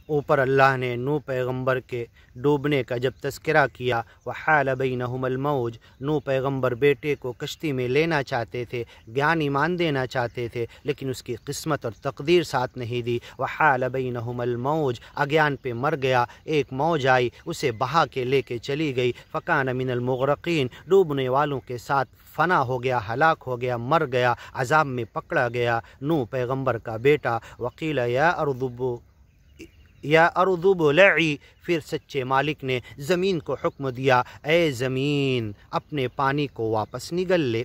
اوپر اللہ نے نوح پیغمبر کے ڈوبنے کا جب تذکرہ کیا، وحال بینہم الموج، نوح پیغمبر بیٹے کو کشتی میں لینا چاہتے تھے، گیان ایمان دینا چاہتے تھے، لیکن اس کی قسمت اور تقدیر ساتھ نہیں دی۔ وحال بینہم الموج، اگیان پہ مر گیا، ایک موج آئی اسے بہا کے لے کے چلی گئی، فکان من المغرقین، ڈوبنے والوں کے ساتھ فنا ہو گیا، ہلاک ہو گیا، مر گیا، عذاب میں پکڑا گیا نوح پیغمبر کا بیٹا۔ وقیل یا ارض ابلعی، پھر سچے مالک نے زمین کو حکم دیا، اے زمین اپنے پانی کو واپس نگل لے۔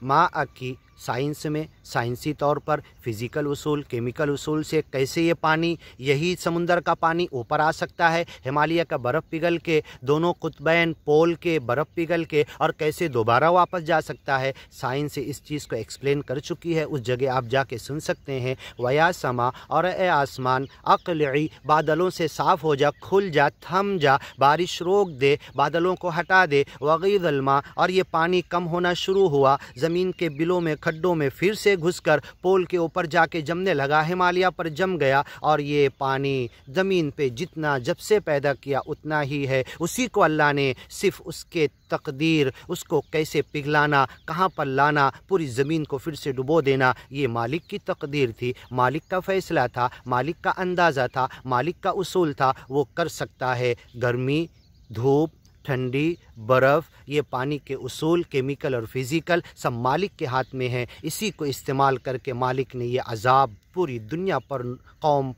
ماں کی سائنس میں، سائنسی طور پر فزیکل اصول، کیمیکل اصول سے کیسے یہ پانی، یہی سمندر کا پانی اوپر آ سکتا ہے، ہمالیہ کا برف پگھل کے، دونوں قطبین پول کے برف پگھل کے، اور کیسے دوبارہ واپس جا سکتا ہے، سائنس اس چیز کو ایکسپلین کر چکی ہے، اس جگہ آپ جا کے سن سکتے ہیں۔ ویا سما، اور اے آسمان، اقلعی، بادلوں سے صاف ہو جا، کھل جا، تھم جا، بارش روک دے، بادلوں کو ہٹا دے۔ وغیض الماء، اور یہ پانی کم ہونا شروع ہوا، زمین کے بلوں میں، کھڈوں میں پھر سے گھس کر پول کے اوپر جا کے جمنے لگا، ہمالیہ پر جم گیا، اور یہ پانی زمین پہ جتنا جب سے پیدا کیا اتنا ہی ہے۔ اسی کو اللہ نے صرف اس کے تقدیر، اس کو کیسے پگھلانا، کہاں پر لانا، پوری زمین کو پھر سے ڈبو دینا، یہ مالک کی تقدیر تھی، مالک کا فیصلہ تھا، مالک کا اندازہ تھا، مالک کا اصول تھا، وہ کر سکتا ہے۔ گرمی، دھوپ، ٹھنڈی، برف، یہ پانی کے اصول کیمیکل اور فزیکل سب مالک کے ہاتھ میں ہیں، اسی کو استعمال کر کے مالک نے یہ عذاب پوری دنیا پر قوم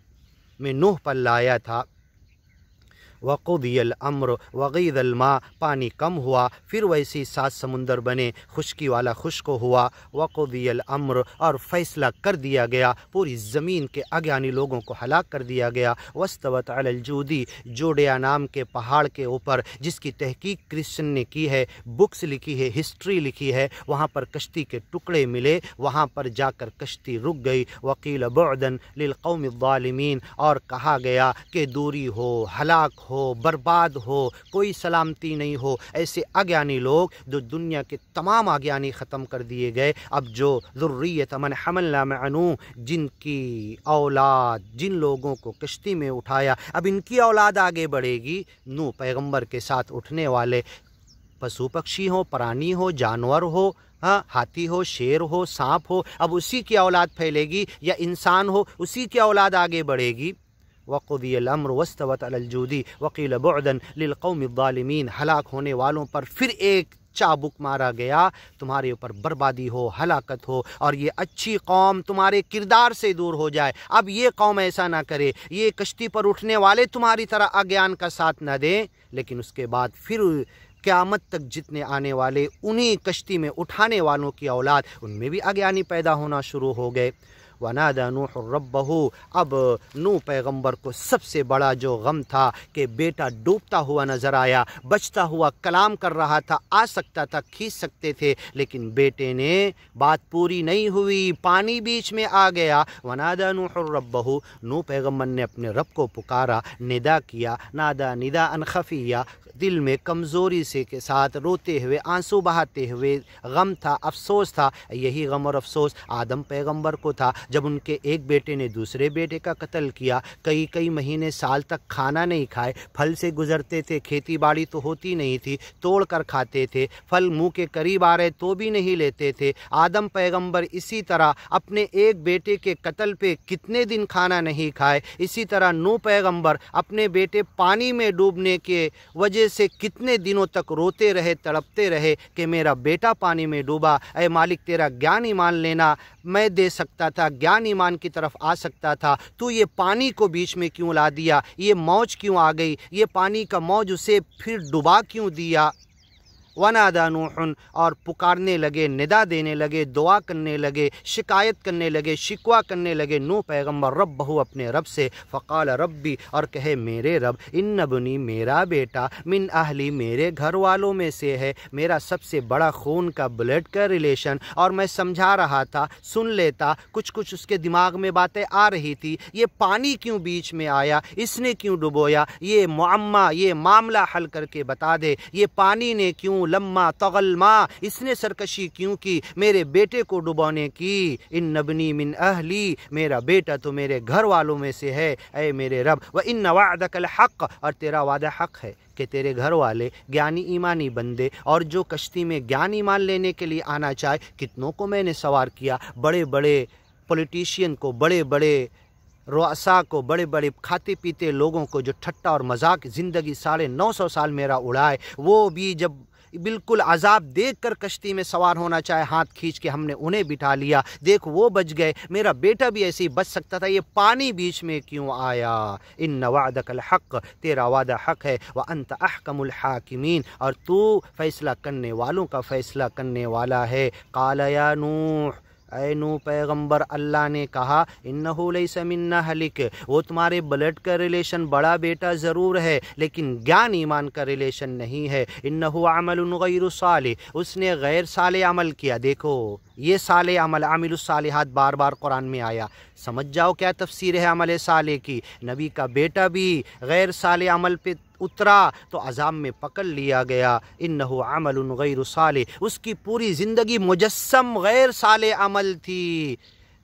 میں نوح پر لایا تھا۔ وقضی الامر وغیض الماء، پانی کم ہوا، پھر ویسی 7 سمندر بنے، خشکی والا خشک ہوا۔ وقضی الامر، اور فیصلہ کر دیا گیا، پوری زمین کے اگیانی لوگوں کو ہلاک کر دیا گیا۔ واستوت علی الجودی، جوڈیا نام کے پہاڑ کے اوپر، جس کی تحقیق کرسچن نے کی ہے، بکس لکھی ہے، ہسٹری لکھی ہے، وہاں پر کشتی کے ٹکڑے ملے، وہاں پر جا کر کشتی رک گئی۔ وقیل بعدا للقوم الظالمین، اور کہا گیا کہ دوری ہو، ہلاک ہو، برباد ہو، کوئی سلامتی نہیں ہو، ایسے اگیانی لوگ جو دنیا کے تمام اگیانی ختم کر دیے گئے۔ اب جو ذریت من حملنا مع نوح، جن کی اولاد، جن لوگوں کو کشتی میں اٹھایا، اب ان کی اولاد آگے بڑھے گی، نوح پیغمبر کے ساتھ اٹھنے والے پشو پکشی ہو، پرانی ہو، جانور ہو، ہاتھی ہو، شیر ہو، سانپ ہو، اب اسی کی اولاد پھیلے گی، یا انسان ہو اسی کی اولاد آگے بڑھے گی۔ وقضی الامر واستوت علی الجودی وقیل بعدا للقوم الظالمین، ہلاک ہونے والوں پر پھر ایک چابک مارا گیا، تمہارے اوپر بربادی ہو، ہلاکت ہو، اور یہ اچھی قوم تمہارے کردار سے دور ہو جائے۔ اب یہ قوم ایسا نہ کرے، یہ کشتی پر اٹھنے والے تمہاری طرح اگیان کا ساتھ نہ دیں، لیکن اس کے بعد پھر قیامت تک جتنے آنے والے انہی کشتی میں اٹھانے والوں کی اولاد، ان میں بھی اگیانی پیدا ہونا شروع ہو گئے۔ ونادى نوح ربہ، اب نوح پیغمبر کو سب سے بڑا جو غم تھا کہ بیٹا ڈوبتا ہوا نظر آیا، بچتا ہوا کلام کر رہا تھا، آ سکتا تھا، کھینچ سکتے تھے، لیکن بیٹے نے بات پوری نہیں ہوئی، پانی بیچ میں آ گیا۔ ونادى نوح ربہ، نوح پیغمبر نے اپنے رب کو پکارا، ندا کیا، نادا نداء خفیہ، دل میں کمزوری سے کے ساتھ، روتے ہوئے، آنسو بہاتے ہوئے، غم تھا، افسوس تھا۔ یہی غم اور افسوس آدم پیغمبر کو تھا، جب ان کے ایک بیٹے نے دوسرے بیٹے کا قتل کیا، کئی مہینے سال تک کھانا نہیں کھائے، پھل سے گزرتے تھے، کھیتی باڑی تو ہوتی نہیں تھی، توڑ کر کھاتے تھے، پھل منہ کے قریب آ رہے تو بھی نہیں لیتے تھے۔ آدم پیغمبر اسی طرح اپنے ایک بیٹے کے قتل پہ کتنے دن کھانا نہیں کھائے، اسی طرح نوح پیغمبر اپنے بیٹے پانی میں ڈوبنے کے وجہ سے کتنے دنوں تک روتے رہے، تڑپتے رہے کہ میرا بیٹا پانی میں ڈوبا، اے مالک تیرا گیان ایمان لینا میں دے سکتا تھا، گیان ایمان کی طرف آ سکتا تھا، تو یہ پانی کو بیچ میں کیوں لا دیا، یہ موج کیوں آ گئی، یہ پانی کا موج اسے پھر ڈبا کیوں دیا۔ ونادى نوح، اور پکارنے لگے، ندا دینے لگے، دعا کرنے لگے، شکایت کرنے لگے، شکوہ کرنے لگے نوح پیغمبر ربہ، اپنے رب سے، فقال ربی، اور کہے میرے رب، ان ابنی، میرا بیٹا، من اہلی، میرے گھر والوں میں سے ہے، میرا سب سے بڑا خون کا بلڈ کا ریلیشن، اور میں سمجھا رہا تھا، سن لیتا، کچھ اس کے دماغ میں باتیں آ رہی تھی، یہ پانی کیوں بیچ میں آیا، اس نے کیوں ڈبویا، یہ معمہ، یہ معاملہ حل کر کے بتا دے، یہ پانی نے کیوں इन्नहु लम्मा तगल मा, इसने सरकशी क्यों की, मेरे बेटे को डुबोने की। इन्नबनी मिन अहली, मेरा बेटा तो मेरे घर वालों में से है ऐ मेरे रब। व इन्न वअदकल हक़, और तेरा वादा हक़ है कि तेरे घर वाले ज्ञानी ईमानी बंदे और जो कश्ती में ज्ञान ईमान लेने के लिए आना चाहे, कितनों को मैंने सवार किया, बड़े बड़े पॉलिटिशियन को, बड़े बड़े रुआसा को, बड़े बड़े खाते पीते लोगों को जो ठट्टा और मजाक ज़िंदगी 950 साल मेरा उड़ाए, वो भी जब बिल्कुल अजाब देख कर कश्ती में सवार होना चाहे, हाथ खींच के हमने उन्हें बिठा लिया, देख वो बच गए, मेरा बेटा भी ऐसे ही बच सकता था, ये पानी बीच में क्यों आया। इन्न वअदकल हक़, तेरा वादा हक़ है। व अंत अहकमुल हाकिमीन, और तू फैसला करने वालों का फैसला करने वाला है। क़ाल या नूह, ऐ नूह पैगम्बर, अल्लाह ने कहा, इन्नहु लैसा मिन अहलिक, वो तुम्हारे ब्लड का रिलेशन बड़ा बेटा ज़रूर है लेकिन ज्ञान ईमान का रिलेशन नहीं है। इन्नहु अमलुन गैरु सालिह, उसने गैर साले अमल किया। देखो ये साले अमल, आमिलुस सालिहात बार बार कुरान में आया, समझ जाओ क्या तफसीर है अमल साले की। नबी का बेटा भी गैर साले अमल पे उतरा तो अज़ाब में पकड़ लिया गया। इन्नहु अमलुन गैरु सालिह, उसकी पूरी ज़िंदगी मुजस्सम गैर साले अमल थी।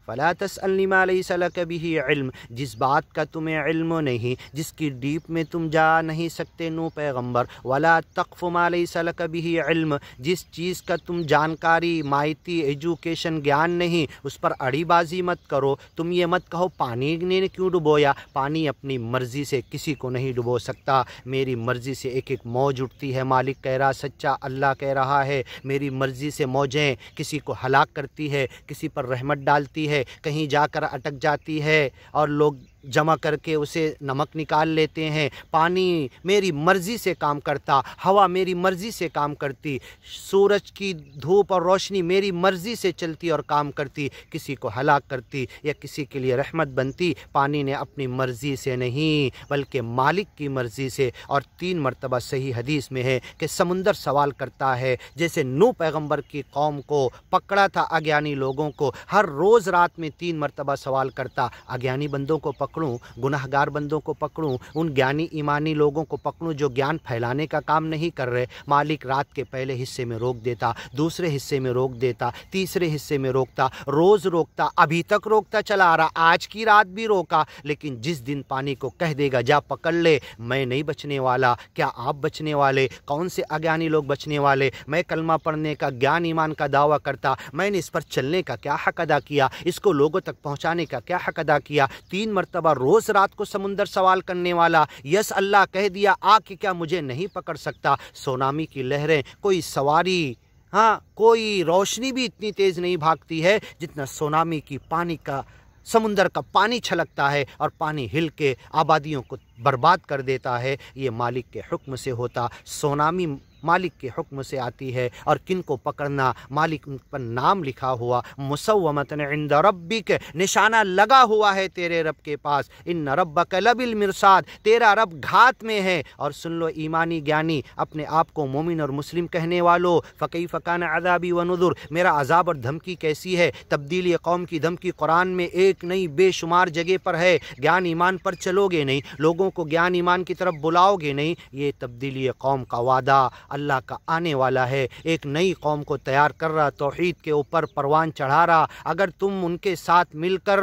फ़ला तसअलनी मा लैसा लक बिही इल्म, जिस बात का तुम्हें इल्म नहीं, जिसकी डीप में तुम जा नहीं सकते नूह पैगम्बर। वला तक़फ़ु मा लैसा लक बिही इल्म, जिस चीज़ का तुम जानकारी, माहिती, एजुकेशन, ज्ञान नहीं, उस पर अड़ीबाजी मत करो। तुम ये मत कहो पानी ने क्यों डुबोया, पानी अपनी मर्ज़ी से किसी को नहीं डुबो सकता, मेरी मर्ज़ी से एक एक मौज उठती है। मालिक कह रहा, सच्चा अल्लाह कह रहा है, मेरी मर्ज़ी से मौजें किसी को हलाक करती है, किसी पर रहमत डालती है, कहीं जाकर अटक जाती है और लोग जमा करके उसे नमक निकाल लेते हैं। पानी मेरी मर्ज़ी से काम करता, हवा मेरी मर्ज़ी से काम करती, सूरज की धूप और रोशनी मेरी मर्ज़ी से चलती और काम करती, किसी को हलाक करती या किसी के लिए रहमत बनती। पानी ने अपनी मर्ज़ी से नहीं बल्कि मालिक की मर्ज़ी से। और 3 मरतबा सही हदीस में है कि समुंदर सवाल करता है, जैसे नूह पैगम्बर की कौम को पकड़ा था अज्ञानी लोगों को, हर रोज़ रात में 3 मरतबा सवाल करता, अज्ञानी बंदों को पकड़ूं, गुनाहगार बंदों को पकड़ूं, उन ज्ञानी ईमानी लोगों को पकड़ूं जो ज्ञान फैलाने का काम नहीं कर रहे। मालिक रात के पहले हिस्से में रोक देता, दूसरे हिस्से में रोक देता, तीसरे हिस्से में रोकता, रोज़ रोकता, अभी तक रोकता चला आ रहा, आज की रात भी रोका। लेकिन जिस दिन पानी को कह देगा जा पकड़ ले, मैं नहीं बचने वाला, क्या आप बचने वाले? कौन से अज्ञानी लोग बचने वाले? मैं कलमा पढ़ने का, ज्ञान ईमान का दावा करता, मैंने इस पर चलने का क्या हक अदा किया, इसको लोगों तक पहुँचाने का क्या हक अदा किया। 3 मरतबा रोज़ रात को समुंदर सवाल करने वाला, यस अल्लाह कह दिया आके क्या मुझे नहीं पकड़ सकता। सुनामी की लहरें, कोई सवारी, हाँ कोई रोशनी भी इतनी तेज़ नहीं भागती है जितना सुनामी की पानी का, समुंदर का पानी छलकता है और पानी हिल के आबादियों को बर्बाद कर देता है। ये मालिक के हुक्म से होता। सुनामी मालिक के हुक्म से आती है और किन को पकड़ना, मालिक पर नाम लिखा हुआ, मुसव्वमतन इंद रब्बिक, निशाना लगा हुआ है तेरे रब के पास। इन्न रब्बक लबिल मिरसाद, तेरा रब घात में है। और सुन लो ईमानी ज्ञानी, अपने आप को मोमिन और मुस्लिम कहने वालों, फ़कैफ़ कान अज़ाबी व नुज़ुर, मेरा अज़ाब और धमकी कैसी है। तब्दीली कौम की धमकी कुरान में एक नहीं बेशुमार जगह पर है। ज्ञान ईमान पर चलोगे नहीं, लोगों को ज्ञान ईमान की तरफ बुलाओगे नहीं, ये तब्दीली कौम का वादा अल्लाह का आने वाला है। एक नई कौम को तैयार कर रहा, तौहीद के ऊपर परवान चढ़ा रहा। अगर तुम उनके साथ मिलकर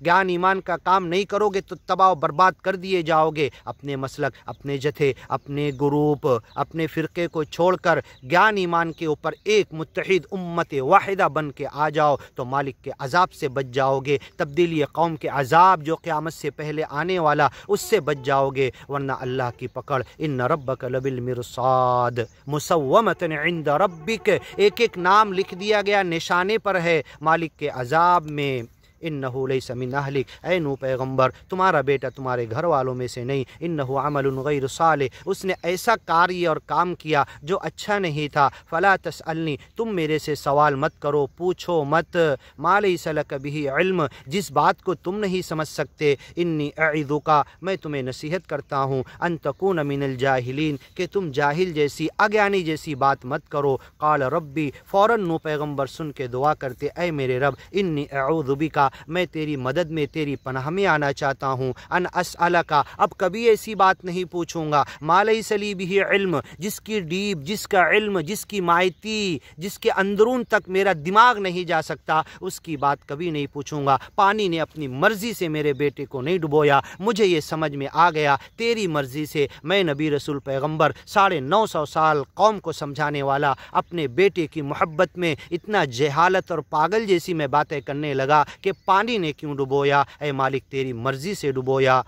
ज्ञान ईमान का काम नहीं करोगे तो तबाह बर्बाद कर दिए जाओगे। अपने मसलक, अपने जथे, अपने ग्रुप, अपने फ़िरके को छोड़कर ज्ञान ईमान के ऊपर एक मुत्तहिद उम्मत वाहिदा बन के आ जाओ तो मालिक के अजाब से बच जाओगे। तब्दीली कौम के अजाब जो क़यामत से पहले आने वाला, उससे बच जाओगे, वरना अल्लाह की पकड़। इन्न रब्बक लबिल मिरसाद मुसव्वमतन इंद रब्बिक, एक एक नाम लिख दिया गया, निशाने पर है मालिक के अजाब में। इन्नहु लैसा मिन अहलिक, ऐ नूह पैगम्बर तुम्हारा बेटा तुम्हारे घर वालों में से नहीं। इन्नहु अमलुन गैरु सालिह, उसने ऐसा कार्य और काम किया जो अच्छा नहीं था। फ़ला तसअलनी, तुम मेरे से सवाल मत करो, पूछो मत। मा लैसा लक बिही इल्म, जिस बात को तुम नहीं समझ सकते। इन्नी अइज़ुका, मैं तुम्हें नसीहत करता हूँ, अन तकून मिनल जाहिलीन, कि तुम जाहिल जैसी, अज्ञानी जैसी बात मत करो। क़ाल रब्बी, फ़ौरन नूह पैगम्बर सुन के दुआ करते, ऐ मेरे रब, इन्नी अऊज़ु बिका, मैं तेरी मदद में, तेरी पनाह में आना चाहता हूँ। अन अस्अलका, अब कभी ऐसी बात नहीं पूछूंगा, मा लैसा ली बिही इल्म, जिसकी डीप, जिसका इल्म, जिसकी मायती, जिसके अंदरून तक मेरा दिमाग नहीं जा सकता, उसकी बात कभी नहीं पूछूंगा। पानी ने अपनी मर्जी से मेरे बेटे को नहीं डुबोया, मुझे ये समझ में आ गया तेरी मर्जी से मैं नबी रसूल पैगंबर 950 साल कौम को समझाने वाला अपने बेटे की मोहब्बत में इतना जहालत और पागल जैसी मैं बातें करने लगा कि पानी ने क्यों डुबोया, ए मालिक तेरी मर्जी से डुबोया।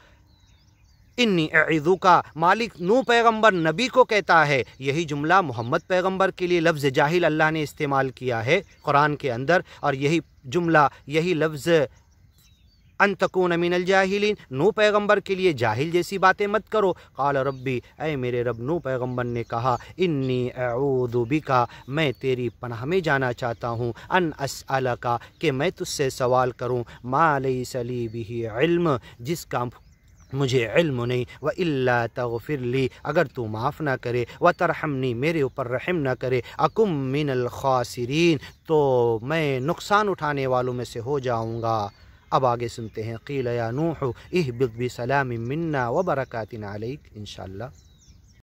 इन्नी अईज़ुका, मालिक नूह पैगंबर नबी को कहता है, यही जुमला मोहम्मद पैगंबर के लिए लफ्ज़ जाहिल अल्लाह ने इस्तेमाल किया है कुरान के अंदर, और यही जुमला, यही लफ्ज़ अन तकून मिनल जाहिलीन, नूह पैगंबर के लिए जाहिल जैसी बातें मत करो। क़ाल रब्बी, ऐ मेरे रब, नूह पैगंबर ने कहा, इन्नी अऊज़ु बिका, मैं तेरी पनाह में जाना चाहता हूँ, अन अस्अलका, कि मैं तुझसे सवाल करूँ, मा लैसा ली बिही इल्म, जिसका मुझे इल्म नहीं, व इल्ला तग़फ़िर ली, अगर तू माफ़ ना करे, व तरहमनी, मेरे ऊपर रहम ना करे, अकुम मिनल ख़ासिरीन, तो मैं नुकसान उठाने वालों में से हो जाऊँगा। अब आगे सुनते हैं। क़ील या नूह इहबित बिसलामिन मिन्ना व बरकातिन अलैक, इंशाअल्लाह।